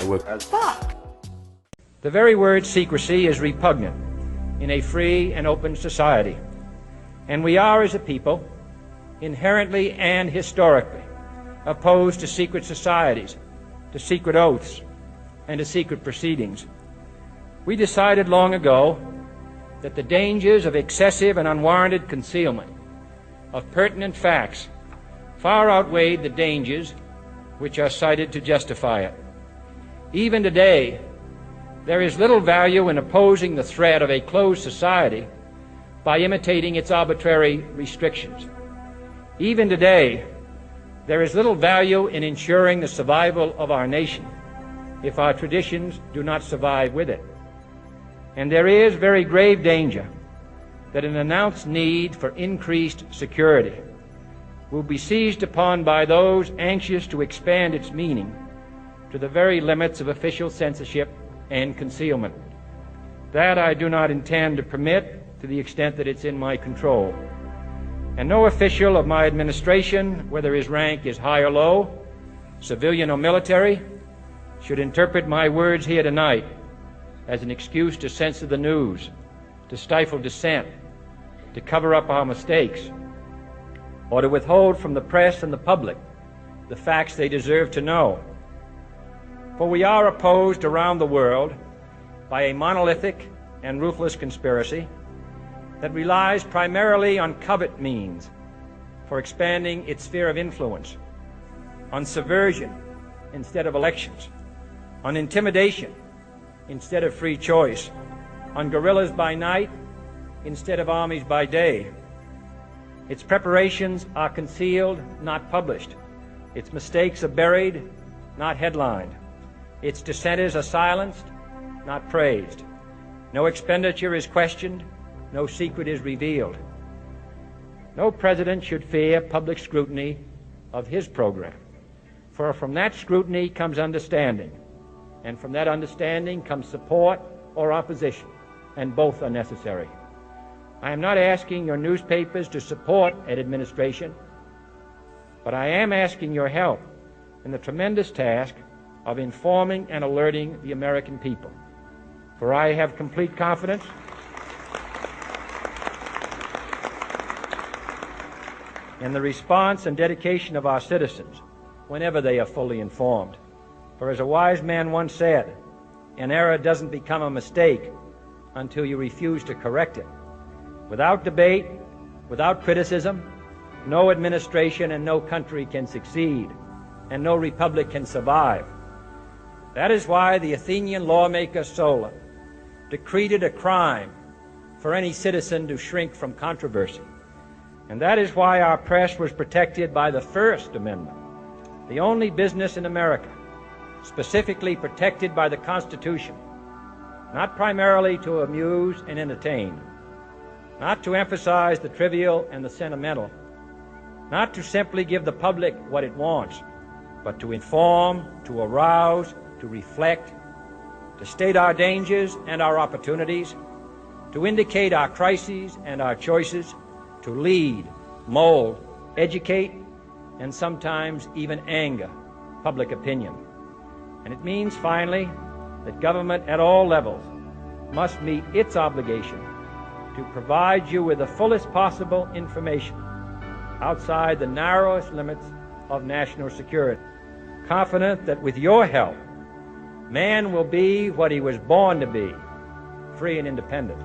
work as fuck. The very word secrecy is repugnant in a free and open society. And we are, as a people, inherently and historically opposed to secret societies, to secret oaths, and to secret proceedings. We decided long ago that the dangers of excessive and unwarranted concealment of pertinent facts far outweighed the dangers which are cited to justify it. Even today, there is little value in opposing the threat of a closed society by imitating its arbitrary restrictions. Even today, there is little value in ensuring the survival of our nation if our traditions do not survive with it. And there is very grave danger that an announced need for increased security will be seized upon by those anxious to expand its meaning to the very limits of official censorship and concealment. That I do not intend to permit to the extent that it's in my control. And no official of my administration, whether his rank is high or low, civilian or military, should interpret my words here tonight as an excuse to censor the news, to stifle dissent, to cover up our mistakes, or to withhold from the press and the public the facts they deserve to know. For we are opposed around the world by a monolithic and ruthless conspiracy that relies primarily on covert means for expanding its sphere of influence, on subversion instead of elections, on intimidation instead of free choice, on guerrillas by night instead of armies by day. Its preparations are concealed, not published. Its mistakes are buried, not headlined. Its dissenters are silenced, not praised. No expenditure is questioned, no secret is revealed. No president should fear public scrutiny of his program, for from that scrutiny comes understanding, and from that understanding comes support or opposition, and both are necessary. I am not asking your newspapers to support an administration, but I am asking your help in the tremendous task of informing and alerting the American people. For I have complete confidence in the response and dedication of our citizens whenever they are fully informed. For as a wise man once said, an error doesn't become a mistake until you refuse to correct it. Without debate, without criticism, no administration and no country can succeed, and no republic can survive. That is why the Athenian lawmaker Solon decreed it a crime for any citizen to shrink from controversy. And that is why our press was protected by the First Amendment, the only business in America specifically protected by the Constitution, not primarily to amuse and entertain, not to emphasize the trivial and the sentimental, not to simply give the public what it wants, but to inform, to arouse, to reflect, to state our dangers and our opportunities, to indicate our crises and our choices, to lead, mold, educate, and sometimes even anger public opinion. And it means, finally, that government at all levels must meet its obligation to provide you with the fullest possible information outside the narrowest limits of national security, confident that with your help, man will be what he was born to be, free and independent.